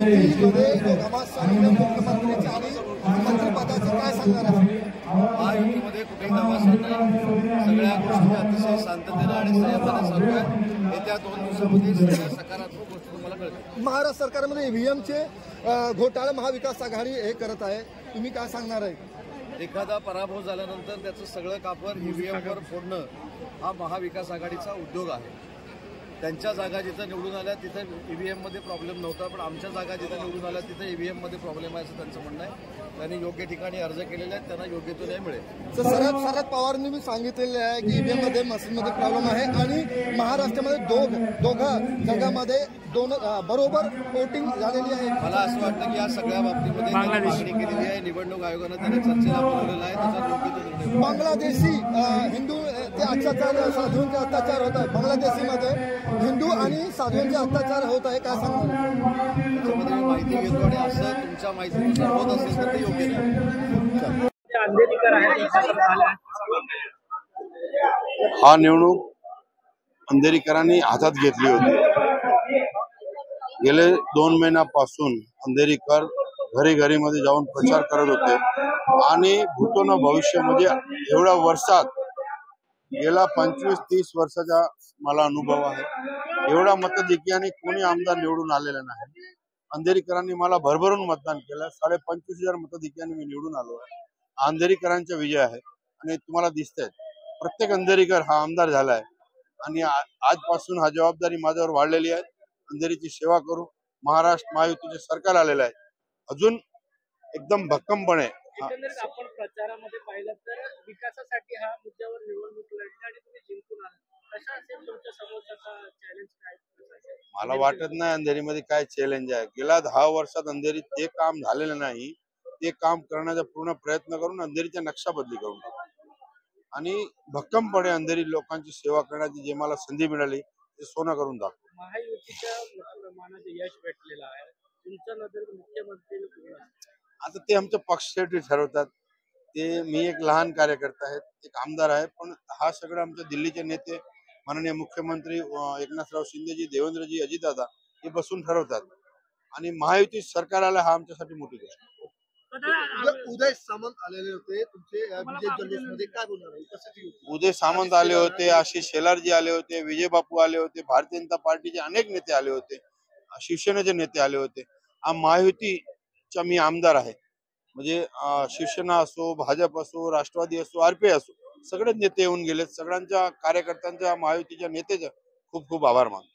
मुख्यमंत्र्यांचे आणि मंत्रिपदाचे काय सांगणार आहे? महायुतीमध्ये कुठेही घमासान नाही. सगळ्या गोष्टी अतिशय शांततेने आणि संयमाने चालू आहेत. येत्या 2 दिवसामध्ये सगळ्या सकारात्मक गोष्टी तुम्हाला कळतील. महाराष्ट्र सरकारमध्ये ईव्हीएमचे घोटाळा महाविकास आघाडी हे करत आहे, तुम्ही काय सांगणार आहे? एखादा पराभव झाल्यानंतर त्याचं सगळं कापर ईव्हीएमवर फोडणं हा महाविकास आघाडीचा उद्योग आहे. त्यांच्या जागा जिथं निवडून आल्या तिथं ईव्हीएममध्ये प्रॉब्लेम नव्हता, पण आमच्या जागा जिथं निवडून आल्या तिथं ईव्हीएममध्ये प्रॉब्लेम आहे असं त्यांचं म्हणणं आहे. त्यांनी योग्य ठिकाणी अर्ज केलेले आहेत, त्यांना योग्य तो न्याय मिळेल. शरद पवारांनी मी सांगितलेले आहे की ईव्हीएममध्ये मशीनमध्ये प्रॉब्लेम आहे आणि महाराष्ट्रामध्ये दोघा जागांमध्ये बरोबर वोटिंग झालेली आहे. मला असं वाटतं की या सगळ्या बाबतीमध्ये मागणी केलेली आहे. निवडणूक आयोगानं त्यांना चर्चेला बोलवलेलं आहे, त्याचा योग्य तो निर्णय. बांगलादेशी हिंदू ते अत्याचार साधूंचे अत्याचार होत आहे. बांगलादेशीमध्ये हिंदू आणि साधूंचे अत्याचार होत आहे, काय सांगणार? त्याच्यामध्ये मी माहिती घेतो आणि असं तुमच्या माहितीनुसार होत असेल तर ते योग्य नाही. हा निवडणूक अंधेरीकरांनी हातात घेतली होती. गेले 2 महिन्यापासून अंधेरीकर घरी घरी मध्ये जाऊन प्रचार करत होते आणि भूतोन भविष्य म्हणजे एवढ्या वर्षात गेला 25-30 वर्षाचा मला अनुभव आहे. एवढा मतधिक्याने कोणी आमदार निवडून आलेला नाही. अंधेरीकरांनी मला भरभरून मतदान केलं. 25,500 मतधिक्याने मी निवडून आलो आहे. अंधेरीकरांचा विजय आहे आणि तुम्हाला दिसतंय प्रत्येक अंधेरीकर हा आमदार झाला आहे आणि आजपासून हा जबाबदारी माझ्यावर वाढलेली आहे. अंधेरीची सेवा करू. महाराष्ट्र महायुतीचे सरकार आलेलं आहे. अजून एकदम भक्कमपणे आपण प्रचारामध्ये पाहिलं तर विकासासाठी हा मुद्द्यावर निवडणूक लढली आणि तुम्ही जिंकून आला. कशा असेल तुमच्या समोरचा चॅलेंज काय? मला वाटत नाही अंधेरीमध्ये काय चॅलेंज आहे. गेल्या 10 वर्षात अंधेरीत ते काम झालेलं नाही. ते काम करण्याचा पूर्ण प्रयत्न करून अंधेरीच्या नक्षा बदली करून आणि भक्कमपणे अंधेरी लोकांची सेवा करण्याची जे मला संधी मिळाली ते सोनं करून दाखवू. महायुतीच्या मोठ्या प्रमाणात यश भेटलेलं आहे. तुमच्या नजर मुख्यमंत्री आता ते आमच्या पक्षासाठी ठरवतात. ते मी एक लहान कार्यकर्ता आहे, एक आमदार आहे, पण हा सगळं आमच्या दिल्लीचे नेते माननीय मुख्यमंत्री एकनाथराव शिंदेजी, देवेंद्रजी, अजितदादा हे बसून ठरवतात आणि महायुती सरकाराला हा आमच्यासाठी मोठी गोष्ट. उदय सामंत आलेले होते तुमचे विजय जल्लोषमध्ये, काय बोलणार? उदय सामंत आले होते, आशिष शेलारजी आले होते, विजय बापू आले होते, भारतीय जनता पार्टीचे अनेक नेते आले होते, शिवसेनेचे नेते आले होते. हा महायुतीचा मी आमदार आहे. म्हणजे शिवसेना असो, भाजप असो, राष्ट्रवादी असो, आरपीआय असो, सगळे नेते येऊन गेले. सगळ्यांच्या कार्यकर्त्यांच्या महायुतीच्या नेत्याच्या खूप खूप आभार मानतो.